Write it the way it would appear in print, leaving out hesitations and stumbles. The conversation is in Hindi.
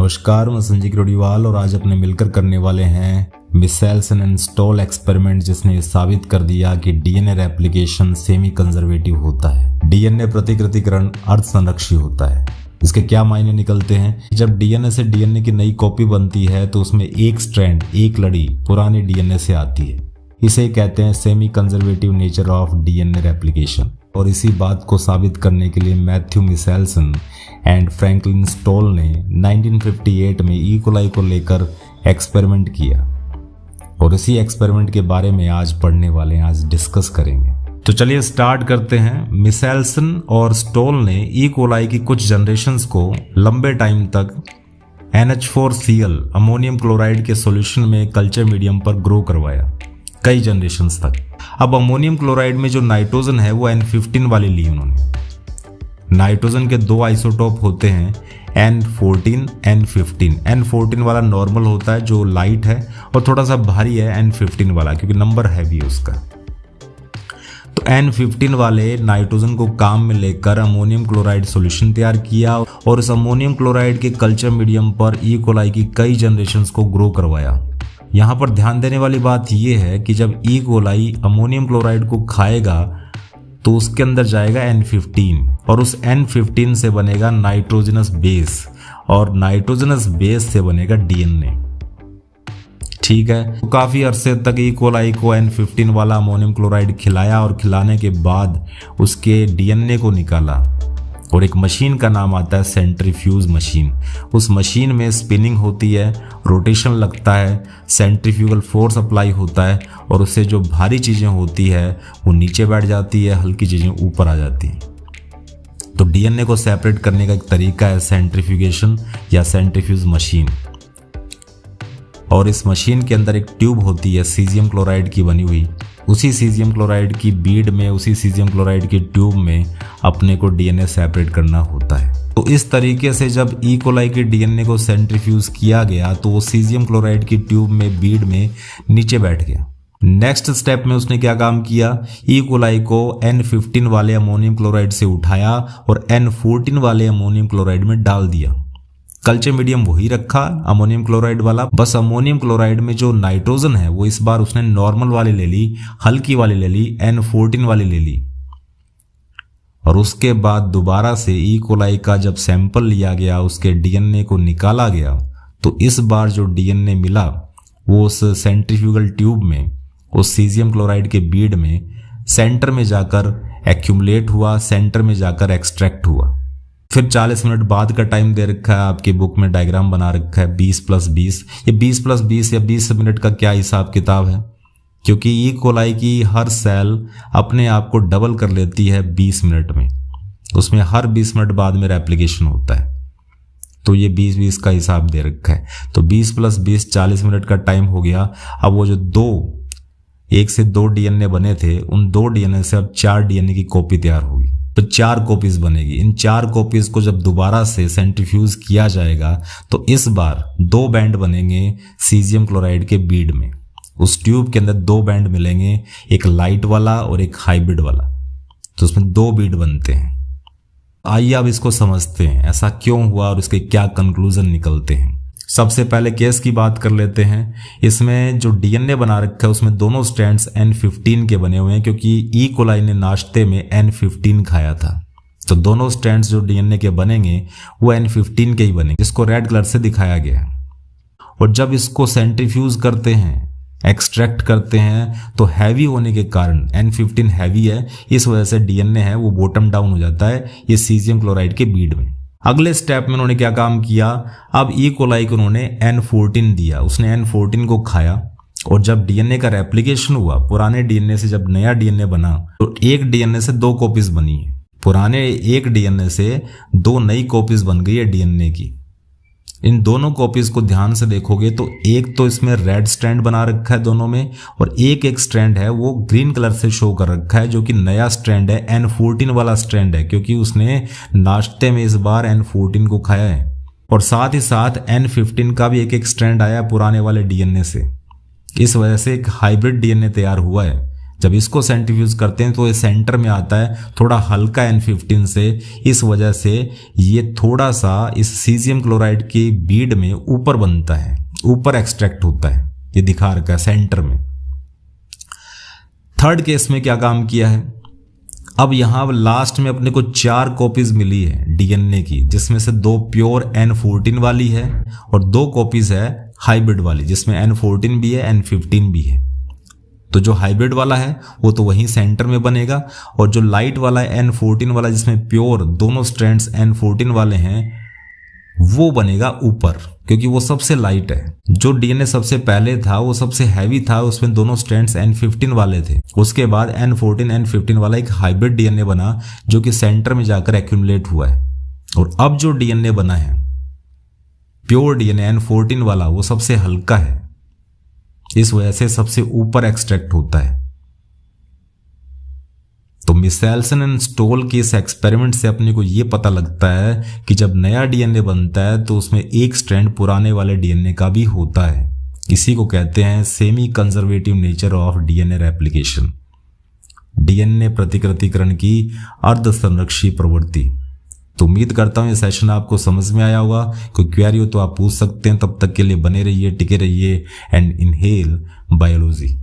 नमस्कार, मैं संजय ग्रोडीवाल और आज अपने मिलकर करने वाले हैं मिशेल्सन एंड स्टॉल एक्सपेरिमेंट, जिसने ये साबित कर दिया कि डीएनए रेप्लिकेशन सेमी कंजर्वेटिव होता है। डीएनए प्रतिकृतिकरण अर्ध संरक्षी होता है। इसके क्या मायने निकलते हैं? जब डीएनए से डीएनए की नई कॉपी बनती है तो उसमें एक स्ट्रैंड, एक लड़ी पुराने डीएनए से आती है। इसे कहते हैं semi conservative nature of DNA replication. और इसी बात को साबित करने के लिए मैथ्यू मिशेल्सन एंड फ्रैंकलिन स्टॉल ने 1958 में ई कोलाई को लेकर एक्सपेरिमेंट किया और इसी एक्सपेरिमेंट के बारे में आज पढ़ने वाले हैं, आज डिस्कस करेंगे। तो चलिए स्टार्ट करते हैं। मिशेल्सन और स्टॉल ने ई कोलाई की कुछ जनरेशन्स को लंबे टाइम तक NH4Cl अमोनियम क्लोराइड के सॉल्यूशन में कल्चर मीडियम पर ग्रो करवाया, कई जनरेशन्स तक। अब अमोनियम क्लोराइड में जो नाइट्रोजन है वो N15 वाली ली उन्होंने। नाइट्रोजन के दो आइसोटोप होते हैं, N14, N15। N14 वाला नॉर्मल होता है जो लाइट है और थोड़ा सा भारी है N15 वाला, क्योंकि नंबर हैवी है उसका। तो N15 वाले नाइट्रोजन को काम में लेकर अमोनियम क्लोराइड सॉल्यूशन तैयार किया और इस अमोनियम क्लोराइड के कल्चर मीडियम पर ई कोलाई की कई जनरेशन्स को ग्रो करवाया। यहाँ पर ध्यान देने वाली बात यह है कि जब ई कोलाई अमोनियम क्लोराइड को खाएगा तो उसके अंदर जाएगा N15 और उस N15 से बनेगा नाइट्रोजनस बेस और नाइट्रोजनस बेस से बनेगा डीएनए। ठीक है, तो काफ़ी अरसे तक ई कोलाई को N15 वाला अमोनियम क्लोराइड खिलाया और खिलाने के बाद उसके डीएनए को निकाला और एक मशीन का नाम आता है सेंट्रीफ्यूज मशीन। उस मशीन में स्पिनिंग होती है, रोटेशन लगता है, सेंट्रीफ्यूगल फोर्स अप्लाई होता है और उससे जो भारी चीज़ें होती है वो नीचे बैठ जाती है, हल्की चीज़ें ऊपर आ जाती हैं। तो डीएनए को सेपरेट करने का एक तरीका है सेंट्रीफ्यूगेशन या सेंट्रीफ्यूज मशीन। और इस मशीन के अंदर एक ट्यूब होती है सीजियम क्लोराइड की बनी हुई। उसी सीजियम क्लोराइड की बीड में, उसी सीजियम क्लोराइड की ट्यूब में अपने को डीएनए सेपरेट करना होता है। तो इस तरीके से जब ई कोलाई के डीएनए को सेंट्रीफ्यूज किया गया तो वो सीजियम क्लोराइड की ट्यूब में, बीड में नीचे बैठ गया। नेक्स्ट स्टेप में उसने क्या काम किया? ई कोलाई को N15 वाले अमोनियम क्लोराइड से उठाया और N14 वाले अमोनियम क्लोराइड में डाल दिया। कल्चर मीडियम वही रखा अमोनियम क्लोराइड वाला, बस अमोनियम क्लोराइड में जो नाइट्रोजन है वो इस बार उसने नॉर्मल वाली ले ली, हल्की वाली ले ली, N14 वाली ले ली। और उसके बाद दोबारा से ई कोलाई का जब सैंपल लिया गया, उसके डीएनए को निकाला गया, तो इस बार जो डीएनए मिला वो उस सेंट्रीफ्यूगल ट्यूब में, उस सीजियम क्लोराइड के बीड में सेंटर में जाकर एक्यूमुलेट हुआ, सेंटर में जाकर एक्सट्रैक्ट हुआ। फिर 40 मिनट बाद का टाइम दे रखा है, आपकी बुक में डायग्राम बना रखा है 20+20। ये 20+20 या 20 मिनट का क्या हिसाब किताब है? क्योंकि ई कोलाई की हर सेल अपने आप को डबल कर लेती है 20 मिनट में, उसमें हर 20 मिनट बाद में रेप्लिकेशन होता है। तो ये 20-20 का हिसाब दे रखा है। तो 20+20 40 मिनट का टाइम हो गया। अब वो जो एक से दो डीएनए बने थे, उन दो डीएनए से अब 4 डीएनए की कॉपी तैयार होगी, तो 4 कॉपीज बनेगी। इन 4 कॉपीज को जब दोबारा से सेंट्रीफ्यूज किया जाएगा तो इस बार 2 बैंड बनेंगे सीजियम क्लोराइड के बीड में। उस ट्यूब के अंदर 2 बैंड मिलेंगे, एक लाइट वाला और एक हाइब्रिड वाला। तो उसमें 2 बीड बनते हैं। आइए अब इसको समझते हैं, ऐसा क्यों हुआ और इसके क्या कंक्लूजन निकलते हैं। सबसे पहले केस की बात कर लेते हैं। इसमें जो डीएनए बना रखा है उसमें दोनों स्ट्रैंड्स N15 के बने हुए हैं, क्योंकि ई कोलाई ने नाश्ते में N15 खाया था। तो दोनों स्ट्रैंड्स जो डीएनए के बनेंगे वो N15 के ही बनेंगे, जिसको रेड कलर से दिखाया गया है। और जब इसको सेंट्रीफ्यूज करते हैं, एक्सट्रैक्ट करते हैं, तो हैवी होने के कारण, N15 हैवी है, इस वजह से डीएनए है वो बॉटम डाउन हो जाता है ये सीजियम क्लोराइड के बीड में। अगले स्टेप में उन्होंने क्या काम किया? अब ई कोलाई को उन्होंने N14 दिया, उसने N14 को खाया और जब डीएनए का रेप्लिकेशन हुआ, पुराने डीएनए से जब नया डीएनए बना, तो एक डीएनए से 2 कॉपीज बनी है। पुराने एक डीएनए से 2 नई कॉपीज बन गई है डीएनए की। इन दोनों कॉपीज को ध्यान से देखोगे तो एक तो इसमें रेड स्ट्रैंड बना रखा है दोनों में, और एक स्ट्रैंड है वो ग्रीन कलर से शो कर रखा है, जो कि नया स्ट्रैंड है, N14 वाला स्ट्रैंड है, क्योंकि उसने नाश्ते में इस बार N14 को खाया है। और साथ ही साथ N15 का भी एक स्ट्रैंड आया पुराने वाले डीएनए से। इस वजह से एक हाइब्रिड डीएनए तैयार हुआ है। जब इसको सेंट्रीफ्यूज करते हैं तो ये सेंटर में आता है, थोड़ा हल्का N15 से, इस वजह से ये थोड़ा सा इस सीजियम क्लोराइड की बीड में ऊपर बनता है, ऊपर एक्सट्रैक्ट होता है, ये दिखा रखा है सेंटर में। थर्ड केस में क्या काम किया है, अब यहां लास्ट में अपने को 4 कॉपीज मिली है डीएनए की, जिसमें से 2 प्योर N14 वाली है और 2 कॉपीज है हाइब्रिड वाली, जिसमें N14 भी है N15 भी है। तो जो हाइब्रिड वाला है वो तो वहीं सेंटर में बनेगा, और जो लाइट वाला है N14 वाला, जिसमें प्योर दोनों स्ट्रैंड्स N14 वाले हैं, वो बनेगा ऊपर, क्योंकि वो सबसे लाइट है। जो डीएनए सबसे पहले था वो सबसे हैवी था, उसमें दोनों स्ट्रैंड्स N15 वाले थे। उसके बाद N14 N15 वाला एक हाइब्रिड डीएनए बना, जो कि सेंटर में जाकर एक्यूमुलेट हुआ है। और अब जो डीएनए बना है प्योर डीएनए N14 वाला, वो सबसे हल्का है, इस वजह से सबसे ऊपर एक्सट्रैक्ट होता है। तो मिशेल्सन एंड स्टोल के इस एक्सपेरिमेंट से अपने को यह पता लगता है कि जब नया डीएनए बनता है तो उसमें एक स्ट्रैंड पुराने वाले डीएनए का भी होता है। इसी को कहते हैं semi conservative nature of DNA replication, DNA प्रतिकृतिकरण की अर्ध संरक्षी प्रवृत्ति। तो उम्मीद करता हूं ये सेशन आपको समझ में आया होगा। कोई क्वेरी हो तो आप पूछ सकते हैं। तब तक के लिए बने रहिए, टिके रहिए एंड इनहेल बायोलॉजी।